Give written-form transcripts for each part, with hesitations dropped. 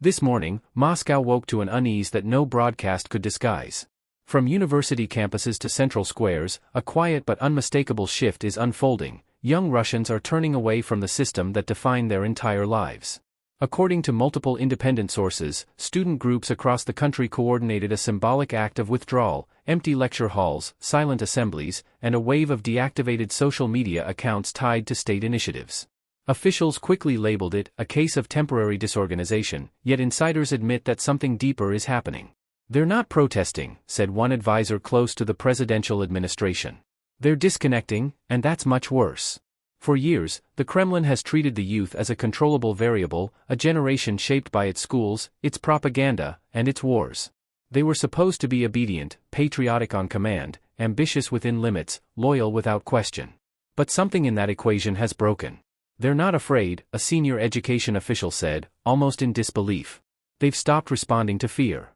This morning, Moscow woke to an unease that no broadcast could disguise. From university campuses to central squares, a quiet but unmistakable shift is unfolding. Young Russians are turning away from the system that defined their entire lives. According to multiple independent sources, student groups across the country coordinated a symbolic act of withdrawal, empty lecture halls, silent assemblies, and a wave of deactivated social media accounts tied to state initiatives. Officials quickly labeled it a case of temporary disorganization, yet insiders admit that something deeper is happening. "They're not protesting," said one advisor close to the presidential administration. "They're disconnecting, and that's much worse." For years, the Kremlin has treated the youth as a controllable variable, a generation shaped by its schools, its propaganda, and its wars. They were supposed to be obedient, patriotic on command, ambitious within limits, loyal without question. But something in that equation has broken. "They're not afraid," a senior education official said, almost in disbelief. "They've stopped responding to fear."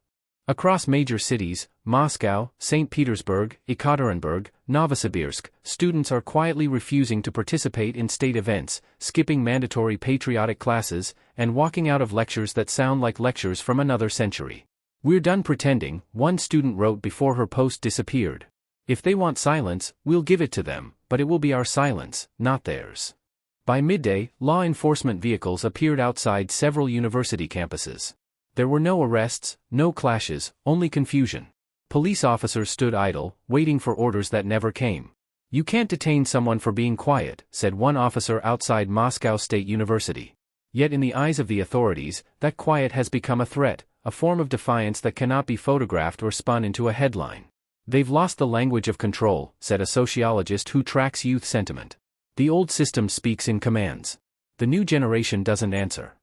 Across major cities, Moscow, St. Petersburg, Ekaterinburg, Novosibirsk, students are quietly refusing to participate in state events, skipping mandatory patriotic classes, and walking out of lectures that sound like lectures from another century. "We're done pretending," one student wrote before her post disappeared. "If they want silence, we'll give it to them, but it will be our silence, not theirs." By midday, law enforcement vehicles appeared outside several university campuses. There were no arrests, no clashes, only confusion. Police officers stood idle, waiting for orders that never came. "You can't detain someone for being quiet," said one officer outside Moscow State University. Yet in the eyes of the authorities, that quiet has become a threat, a form of defiance that cannot be photographed or spun into a headline. "They've lost the language of control," said a sociologist who tracks youth sentiment. "The old system speaks in commands. The new generation doesn't answer."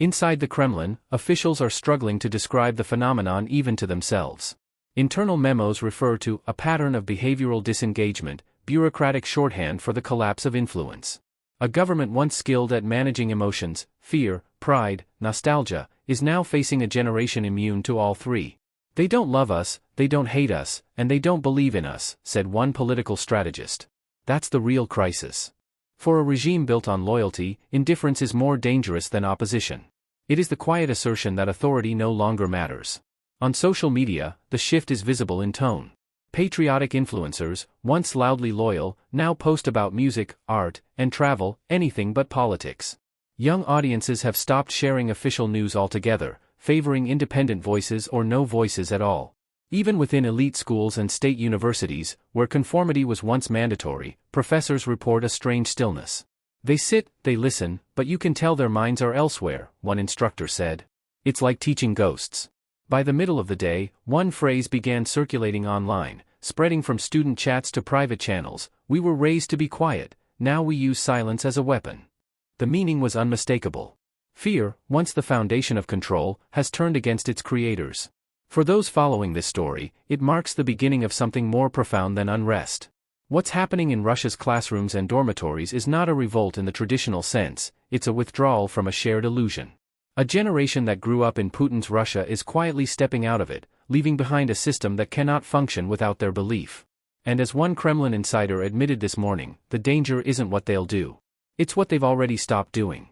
Inside the Kremlin, officials are struggling to describe the phenomenon even to themselves. Internal memos refer to a pattern of behavioral disengagement, bureaucratic shorthand for the collapse of influence. A government once skilled at managing emotions, fear, pride, nostalgia, is now facing a generation immune to all three. "They don't love us, they don't hate us, and they don't believe in us," said one political strategist. That's the real crisis. For a regime built on loyalty, indifference is more dangerous than opposition. It is the quiet assertion that authority no longer matters. On social media, the shift is visible in tone. Patriotic influencers, once loudly loyal, now post about music, art, and travel, anything but politics. Young audiences have stopped sharing official news altogether, favoring independent voices or no voices at all. Even within elite schools and state universities, where conformity was once mandatory, professors report a strange stillness. "They sit, they listen, but you can tell their minds are elsewhere," one instructor said. "It's like teaching ghosts." By the middle of the day, one phrase began circulating online, spreading from student chats to private channels: "We were raised to be quiet, now we use silence as a weapon." The meaning was unmistakable. Fear, once the foundation of control, has turned against its creators. For those following this story, it marks the beginning of something more profound than unrest. What's happening in Russia's classrooms and dormitories is not a revolt in the traditional sense, it's a withdrawal from a shared illusion. A generation that grew up in Putin's Russia is quietly stepping out of it, leaving behind a system that cannot function without their belief. And as one Kremlin insider admitted this morning, the danger isn't what they'll do. It's what they've already stopped doing.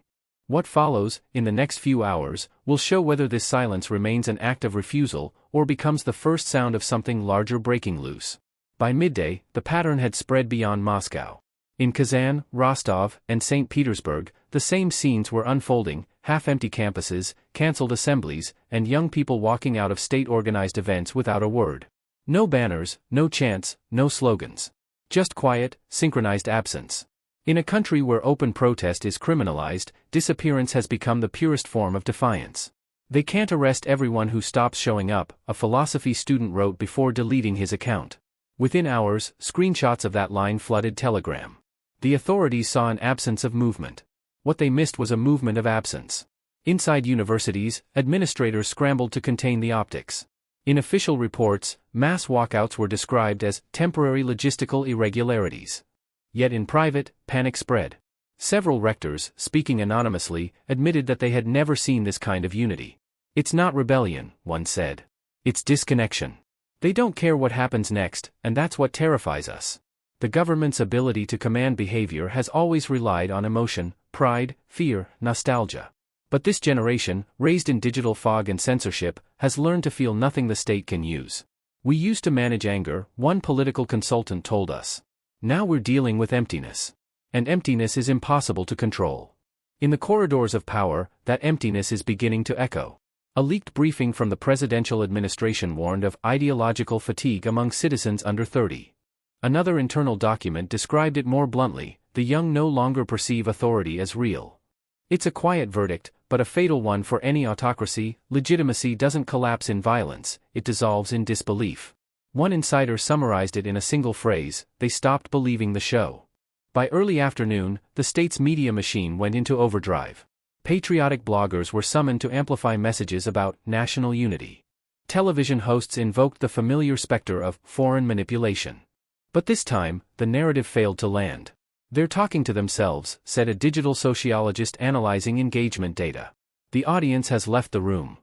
What follows, in the next few hours, will show whether this silence remains an act of refusal, or becomes the first sound of something larger breaking loose. By midday, the pattern had spread beyond Moscow. In Kazan, Rostov, and St. Petersburg, the same scenes were unfolding: half-empty campuses, cancelled assemblies, and young people walking out of state-organized events without a word. No banners, no chants, no slogans. Just quiet, synchronized absence. In a country where open protest is criminalized, disappearance has become the purest form of defiance. "They can't arrest everyone who stops showing up," a philosophy student wrote before deleting his account. Within hours, screenshots of that line flooded Telegram. The authorities saw an absence of movement. What they missed was a movement of absence. Inside universities, administrators scrambled to contain the optics. In official reports, mass walkouts were described as temporary logistical irregularities. Yet in private, panic spread. Several rectors, speaking anonymously, admitted that they had never seen this kind of unity. "It's not rebellion," one said. "It's disconnection. They don't care what happens next, and that's what terrifies us." The government's ability to command behavior has always relied on emotion, pride, fear, nostalgia. But this generation, raised in digital fog and censorship, has learned to feel nothing the state can use. We used to manage anger, one political consultant told us. Now we're dealing with emptiness. And emptiness is impossible to control. In the corridors of power, that emptiness is beginning to echo. A leaked briefing from the presidential administration warned of ideological fatigue among citizens under 30. Another internal document described it more bluntly: the young no longer perceive authority as real. It's a quiet verdict, but a fatal one for any autocracy. Legitimacy doesn't collapse in violence, it dissolves in disbelief. One insider summarized it in a single phrase: they stopped believing the show. By early afternoon, the state's media machine went into overdrive. Patriotic bloggers were summoned to amplify messages about national unity. Television hosts invoked the familiar specter of foreign manipulation. But this time, the narrative failed to land. They're talking to themselves, said a digital sociologist analyzing engagement data. The audience has left the room.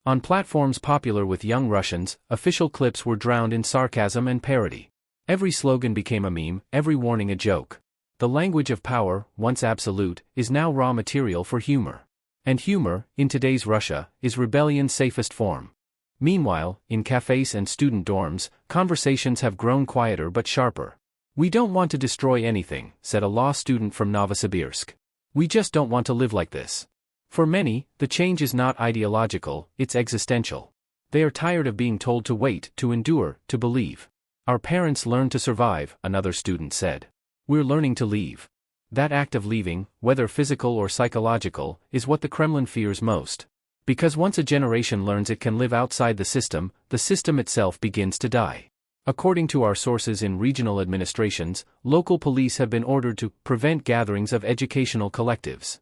On platforms popular with young Russians, official clips were drowned in sarcasm and parody. Every slogan became a meme, every warning a joke. The language of power, once absolute, is now raw material for humor. And humor, in today's Russia, is rebellion's safest form. Meanwhile, in cafes and student dorms, conversations have grown quieter but sharper. We don't want to destroy anything, said a law student from Novosibirsk. We just don't want to live like this. For many, the change is not ideological, it's existential. They are tired of being told to wait, to endure, to believe. Our parents learned to survive, another student said. We're learning to leave. That act of leaving, whether physical or psychological, is what the Kremlin fears most. Because once a generation learns it can live outside the system itself begins to die. According to our sources in regional administrations, local police have been ordered to prevent gatherings of educational collectives.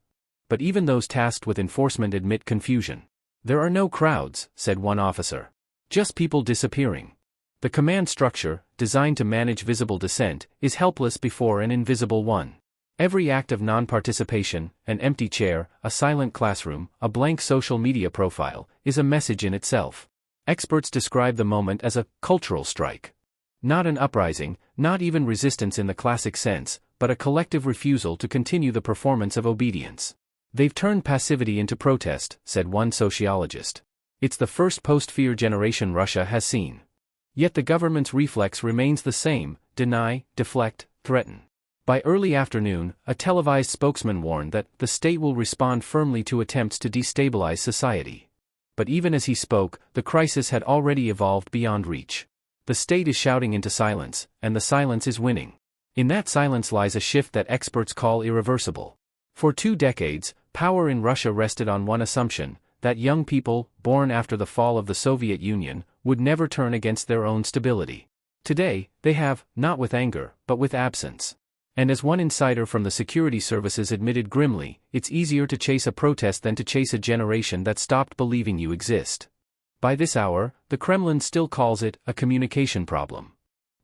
But even those tasked with enforcement admit confusion. There are no crowds, said one officer. Just people disappearing. The command structure, designed to manage visible dissent, is helpless before an invisible one. Every act of non-participation, an empty chair, a silent classroom, a blank social media profile, is a message in itself. Experts describe the moment as a cultural strike. Not an uprising, not even resistance in the classic sense, but a collective refusal to continue the performance of obedience. They've turned passivity into protest, said one sociologist. It's the first post-fear generation Russia has seen. Yet the government's reflex remains the same: deny, deflect, threaten. By early afternoon, a televised spokesman warned that the state will respond firmly to attempts to destabilize society. But even as he spoke, the crisis had already evolved beyond reach. The state is shouting into silence, and the silence is winning. In that silence lies a shift that experts call irreversible. For 2 decades, power in Russia rested on one assumption: that young people, born after the fall of the Soviet Union, would never turn against their own stability. Today, they have, not with anger, but with absence. And as one insider from the security services admitted grimly, it's easier to chase a protest than to chase a generation that stopped believing you exist. By this hour, the Kremlin still calls it a communication problem.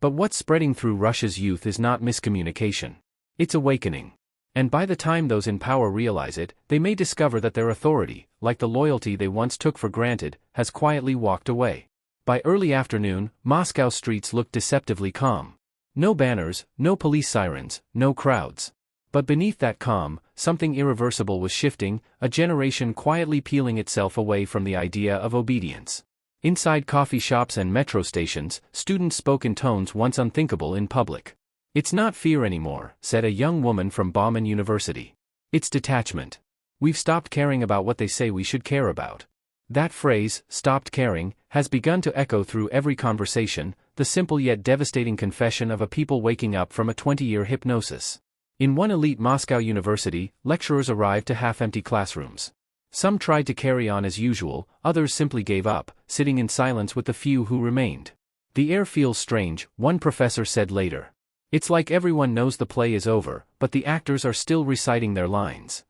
But what's spreading through Russia's youth is not miscommunication. It's awakening. And by the time those in power realize it, they may discover that their authority, like the loyalty they once took for granted, has quietly walked away. By early afternoon, Moscow streets looked deceptively calm. No banners, no police sirens, no crowds. But beneath that calm, something irreversible was shifting, a generation quietly peeling itself away from the idea of obedience. Inside coffee shops and metro stations, students spoke in tones once unthinkable in public. It's not fear anymore, said a young woman from Bauman University. It's detachment. We've stopped caring about what they say we should care about. That phrase, stopped caring, has begun to echo through every conversation, the simple yet devastating confession of a people waking up from a 20-year hypnosis. In one elite Moscow university, lecturers arrived to half-empty classrooms. Some tried to carry on as usual, others simply gave up, sitting in silence with the few who remained. The air feels strange, one professor said later. It's like everyone knows the play is over, but the actors are still reciting their lines.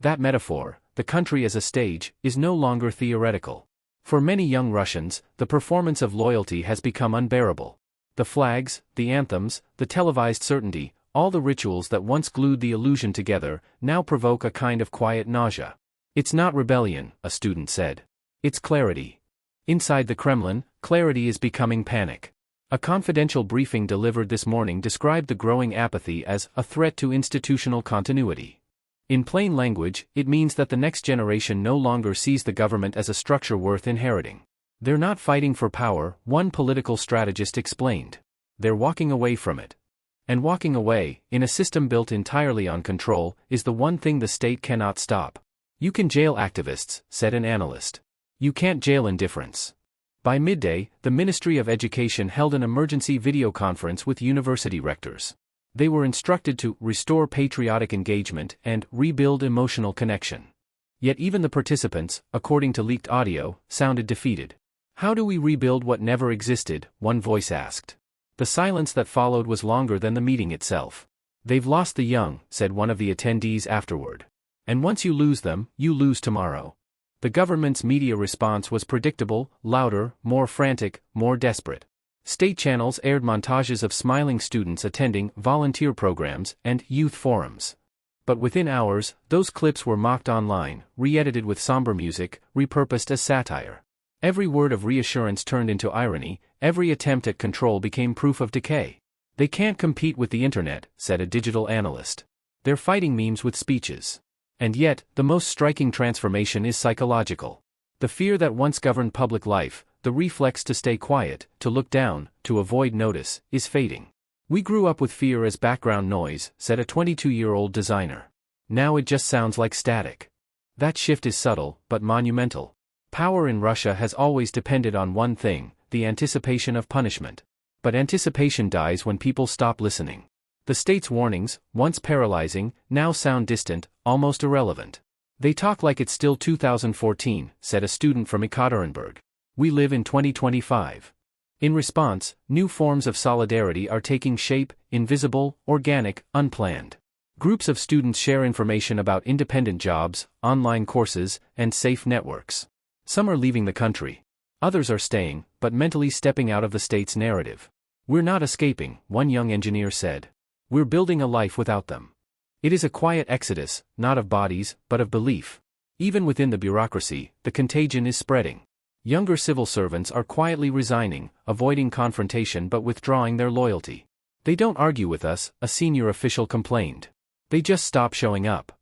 That metaphor, the country as a stage, is no longer theoretical. For many young Russians, the performance of loyalty has become unbearable. The flags, the anthems, the televised certainty, all the rituals that once glued the illusion together, now provoke a kind of quiet nausea. It's not rebellion, a student said. It's clarity. Inside the Kremlin, clarity is becoming panic. A confidential briefing delivered this morning described the growing apathy as a threat to institutional continuity. In plain language, it means that the next generation no longer sees the government as a structure worth inheriting. They're not fighting for power, one political strategist explained. They're walking away from it. And walking away, in a system built entirely on control, is the one thing the state cannot stop. You can jail activists, said an analyst. You can't jail indifference. By midday, the Ministry of Education held an emergency video conference with university rectors. They were instructed to restore patriotic engagement and rebuild emotional connection. Yet even the participants, according to leaked audio, sounded defeated. How do we rebuild what never existed? One voice asked. The silence that followed was longer than the meeting itself. They've lost the young, said one of the attendees afterward. And once you lose them, you lose tomorrow. The government's media response was predictable, louder, more frantic, more desperate. State channels aired montages of smiling students attending volunteer programs and youth forums. But within hours, those clips were mocked online, re-edited with somber music, repurposed as satire. Every word of reassurance turned into irony, every attempt at control became proof of decay. They can't compete with the internet, said a digital analyst. They're fighting memes with speeches. And yet, the most striking transformation is psychological. The fear that once governed public life, the reflex to stay quiet, to look down, to avoid notice, is fading. We grew up with fear as background noise, said a 22-year-old designer. Now it just sounds like static. That shift is subtle, but monumental. Power in Russia has always depended on one thing, the anticipation of punishment. But anticipation dies when people stop listening. The state's warnings, once paralyzing, now sound distant, almost irrelevant. They talk like it's still 2014, said a student from Ekaterinburg. We live in 2025. In response, new forms of solidarity are taking shape, invisible, organic, unplanned. Groups of students share information about independent jobs, online courses, and safe networks. Some are leaving the country. Others are staying, but mentally stepping out of the state's narrative. We're not escaping, one young engineer said. We're building a life without them. It is a quiet exodus, not of bodies, but of belief. Even within the bureaucracy, the contagion is spreading. Younger civil servants are quietly resigning, avoiding confrontation but withdrawing their loyalty. They don't argue with us, a senior official complained. They just stop showing up.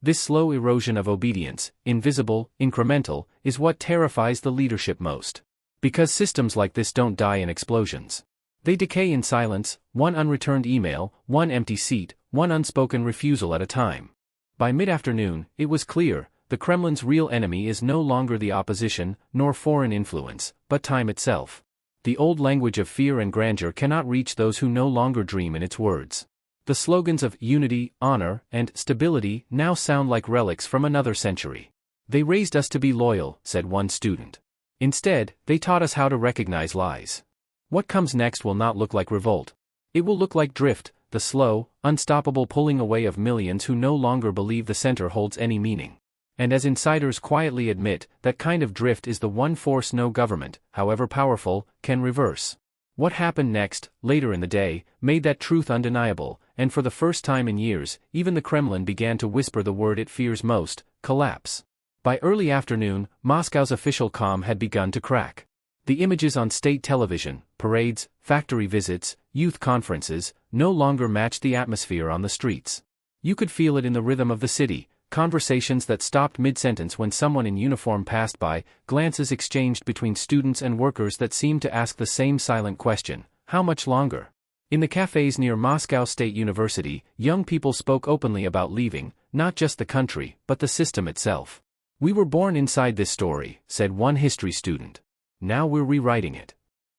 This slow erosion of obedience, invisible, incremental, is what terrifies the leadership most. Because systems like this don't die in explosions. They decay in silence, one unreturned email, one empty seat, one unspoken refusal at a time. By mid-afternoon, it was clear, the Kremlin's real enemy is no longer the opposition, nor foreign influence, but time itself. The old language of fear and grandeur cannot reach those who no longer dream in its words. The slogans of unity, honor, and stability now sound like relics from another century. They raised us to be loyal, said one student. Instead, they taught us how to recognize lies. What comes next will not look like revolt. It will look like drift, the slow, unstoppable pulling away of millions who no longer believe the center holds any meaning. And as insiders quietly admit, that kind of drift is the one force no government, however powerful, can reverse. What happened next, later in the day, made that truth undeniable, and for the first time in years, even the Kremlin began to whisper the word it fears most, collapse. By early afternoon, Moscow's official calm had begun to crack. The images on state television, parades, factory visits, youth conferences, no longer matched the atmosphere on the streets. You could feel it in the rhythm of the city. Conversations that stopped mid-sentence when someone in uniform passed by, glances exchanged between students and workers that seemed to ask the same silent question, how much longer? In the cafes near Moscow State University, young people spoke openly about leaving, not just the country, but the system itself. We were born inside this story, said one history student. Now we're rewriting it.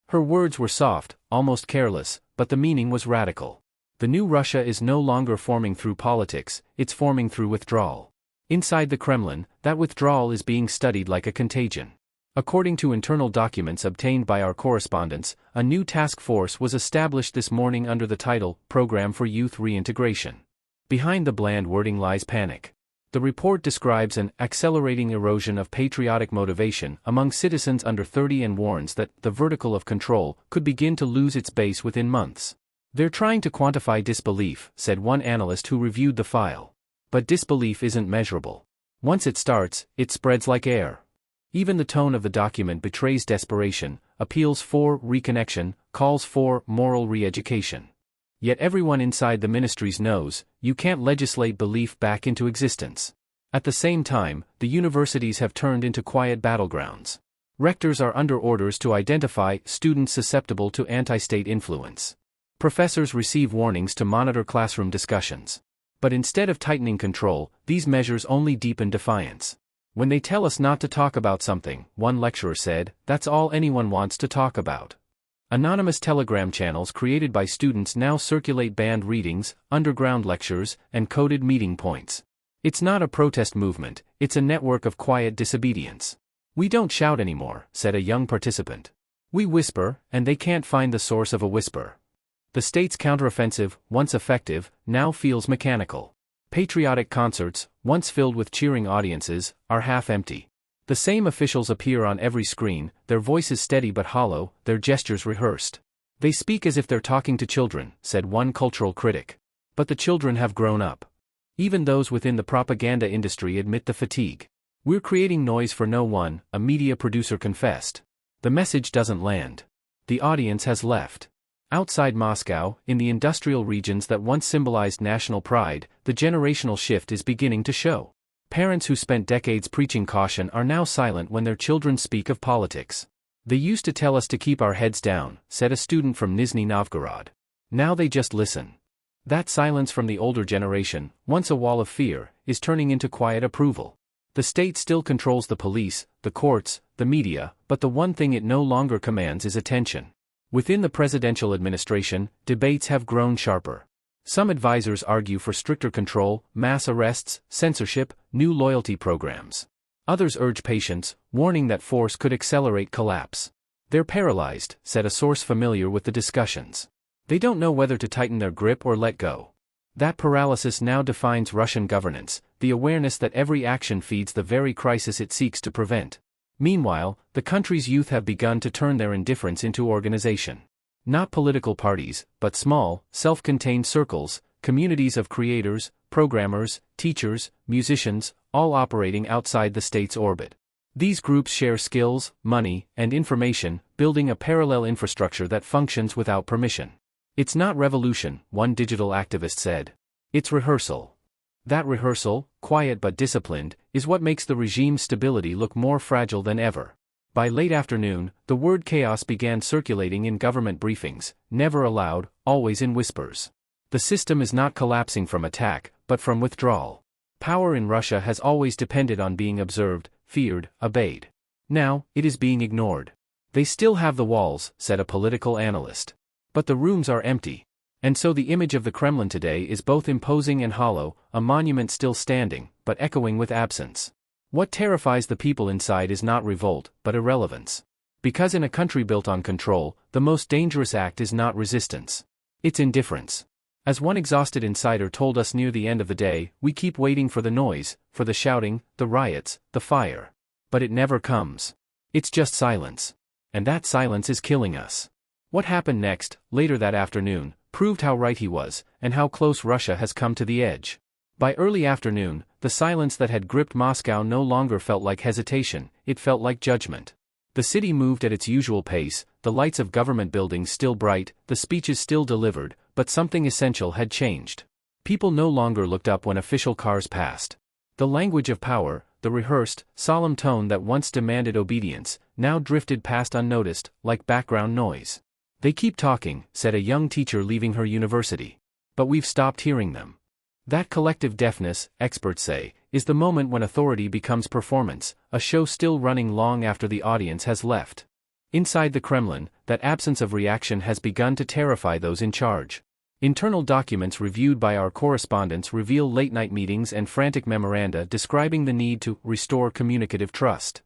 Her words were soft, almost careless, but the meaning was radical. The new Russia is no longer forming through politics, it's forming through withdrawal. Inside the Kremlin, that withdrawal is being studied like a contagion. According to internal documents obtained by our correspondents, a new task force was established this morning under the title, Program for Youth Reintegration. Behind the bland wording lies panic. The report describes an accelerating erosion of patriotic motivation among citizens under 30 and warns that the vertical of control could begin to lose its base within months. They're trying to quantify disbelief, said one analyst who reviewed the file. But disbelief isn't measurable. Once it starts, it spreads like air. Even the tone of the document betrays desperation, appeals for reconnection, calls for moral re-education. Yet everyone inside the ministries knows, you can't legislate belief back into existence. At the same time, the universities have turned into quiet battlegrounds. Rectors are under orders to identify students susceptible to anti-state influence. Professors receive warnings to monitor classroom discussions. But instead of tightening control, these measures only deepen defiance. When they tell us not to talk about something, one lecturer said, that's all anyone wants to talk about. Anonymous Telegram channels created by students now circulate banned readings, underground lectures, and coded meeting points. It's not a protest movement, it's a network of quiet disobedience. We don't shout anymore, said a young participant. We whisper, and they can't find the source of a whisper. The state's counteroffensive, once effective, now feels mechanical. Patriotic concerts, once filled with cheering audiences, are half empty. The same officials appear on every screen, their voices steady but hollow, their gestures rehearsed. They speak as if they're talking to children, said one cultural critic. But the children have grown up. Even those within the propaganda industry admit the fatigue. We're creating noise for no one, a media producer confessed. The message doesn't land. The audience has left. Outside Moscow, in the industrial regions that once symbolized national pride, the generational shift is beginning to show. Parents who spent decades preaching caution are now silent when their children speak of politics. They used to tell us to keep our heads down, said a student from Nizhny Novgorod. Now they just listen. That silence from the older generation, once a wall of fear, is turning into quiet approval. The state still controls the police, the courts, the media, but the one thing it no longer commands is attention. Within the presidential administration, debates have grown sharper. Some advisors argue for stricter control, mass arrests, censorship, new loyalty programs. Others urge patience, warning that force could accelerate collapse. They're paralyzed, said a source familiar with the discussions. They don't know whether to tighten their grip or let go. That paralysis now defines Russian governance, the awareness that every action feeds the very crisis it seeks to prevent. Meanwhile, the country's youth have begun to turn their indifference into organization. Not political parties, but small, self-contained circles, communities of creators, programmers, teachers, musicians, all operating outside the state's orbit. These groups share skills, money, and information, building a parallel infrastructure that functions without permission. It's not revolution, one digital activist said. It's rehearsal. That rehearsal, quiet but disciplined, is what makes the regime's stability look more fragile than ever. By late afternoon, the word chaos began circulating in government briefings, never aloud, always in whispers. The system is not collapsing from attack, but from withdrawal. Power in Russia has always depended on being observed, feared, obeyed. Now, it is being ignored. They still have the walls, said a political analyst. But the rooms are empty. And so the image of the Kremlin today is both imposing and hollow, a monument still standing, but echoing with absence. What terrifies the people inside is not revolt, but irrelevance. Because in a country built on control, the most dangerous act is not resistance. It's indifference. As one exhausted insider told us near the end of the day, we keep waiting for the noise, for the shouting, the riots, the fire. But it never comes. It's just silence. And that silence is killing us. What happened next, later that afternoon, proved how right he was, and how close Russia has come to the edge. By early afternoon, the silence that had gripped Moscow no longer felt like hesitation, it felt like judgment. The city moved at its usual pace, the lights of government buildings still bright, the speeches still delivered, but something essential had changed. People no longer looked up when official cars passed. The language of power, the rehearsed, solemn tone that once demanded obedience, now drifted past unnoticed, like background noise. They keep talking, said a young teacher leaving her university. But we've stopped hearing them. That collective deafness, experts say, is the moment when authority becomes performance, a show still running long after the audience has left. Inside the Kremlin, that absence of reaction has begun to terrify those in charge. Internal documents reviewed by our correspondents reveal late-night meetings and frantic memoranda describing the need to restore communicative trust.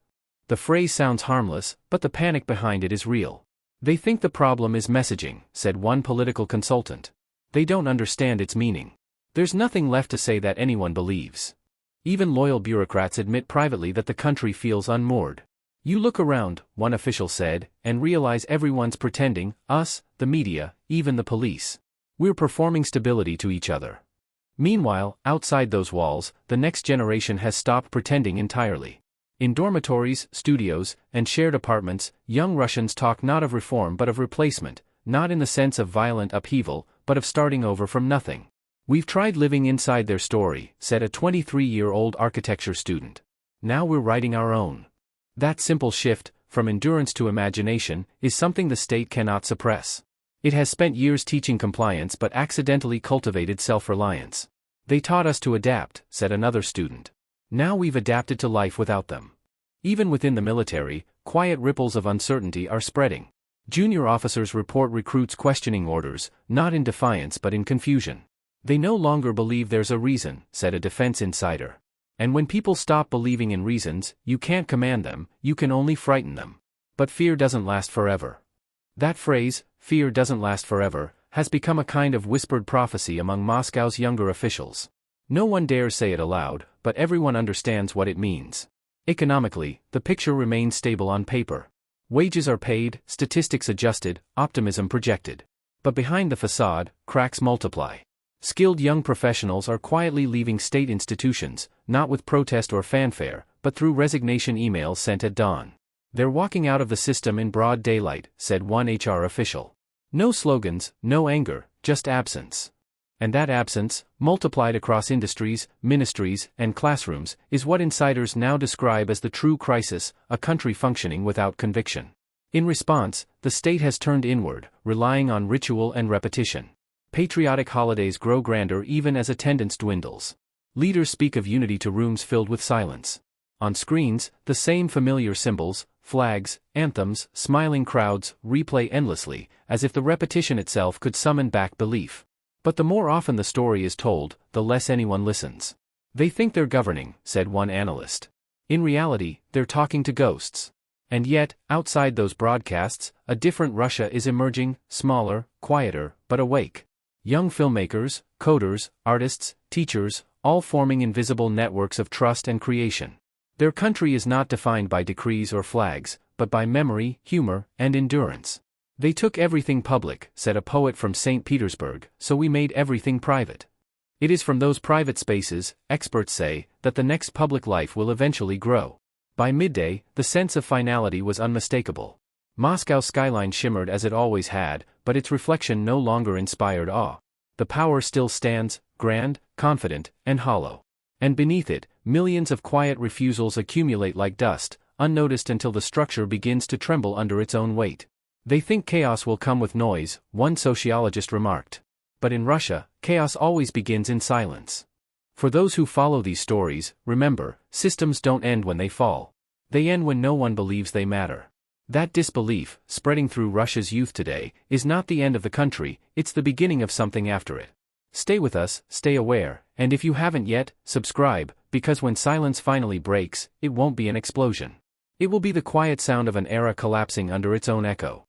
The phrase sounds harmless, but the panic behind it is real. They think the problem is messaging, said one political consultant. They don't understand its meaning. There's nothing left to say that anyone believes. Even loyal bureaucrats admit privately that the country feels unmoored. You look around, one official said, and realize everyone's pretending, us, the media, even the police. We're performing stability to each other. Meanwhile, outside those walls, the next generation has stopped pretending entirely. In dormitories, studios, and shared apartments, young Russians talk not of reform but of replacement, not in the sense of violent upheaval, but but of starting over from nothing. We've tried living inside their story, said a 23-year-old architecture student. Now we're writing our own. That simple shift, from endurance to imagination, is something the state cannot suppress. It has spent years teaching compliance but accidentally cultivated self-reliance. They taught us to adapt, said another student. Now we've adapted to life without them. Even within the military, quiet ripples of uncertainty are spreading. Junior officers report recruits questioning orders, not in defiance but in confusion. They no longer believe there's a reason, said a defense insider. And when people stop believing in reasons, you can't command them, you can only frighten them. But fear doesn't last forever. That phrase, fear doesn't last forever, has become a kind of whispered prophecy among Moscow's younger officials. No one dares say it aloud, but everyone understands what it means. Economically, the picture remains stable on paper. Wages are paid, statistics adjusted, optimism projected. But behind the facade, cracks multiply. Skilled young professionals are quietly leaving state institutions, not with protest or fanfare, but through resignation emails sent at dawn. They're walking out of the system in broad daylight, said one HR official. No slogans, no anger, just absence. And that absence, multiplied across industries, ministries, and classrooms, is what insiders now describe as the true crisis, a country functioning without conviction. In response, the state has turned inward, relying on ritual and repetition. Patriotic holidays grow grander even as attendance dwindles. Leaders speak of unity to rooms filled with silence. On screens, the same familiar symbols, flags, anthems, smiling crowds, replay endlessly, as if the repetition itself could summon back belief. But the more often the story is told, the less anyone listens. They think they're governing, said one analyst. In reality, they're talking to ghosts. And yet, outside those broadcasts, a different Russia is emerging, smaller, quieter, but awake. Young filmmakers, coders, artists, teachers, all forming invisible networks of trust and creation. Their country is not defined by decrees or flags, but by memory, humor, and endurance. They took everything public, said a poet from St. Petersburg, so we made everything private. It is from those private spaces, experts say, that the next public life will eventually grow. By midday, the sense of finality was unmistakable. Moscow's skyline shimmered as it always had, but its reflection no longer inspired awe. The power still stands, grand, confident, and hollow. And beneath it, millions of quiet refusals accumulate like dust, unnoticed until the structure begins to tremble under its own weight. They think chaos will come with noise, one sociologist remarked. But in Russia, chaos always begins in silence. For those who follow these stories, remember, systems don't end when they fall. They end when no one believes they matter. That disbelief, spreading through Russia's youth today, is not the end of the country, it's the beginning of something after it. Stay with us, stay aware, and if you haven't yet, subscribe, because when silence finally breaks, it won't be an explosion. It will be the quiet sound of an era collapsing under its own echo.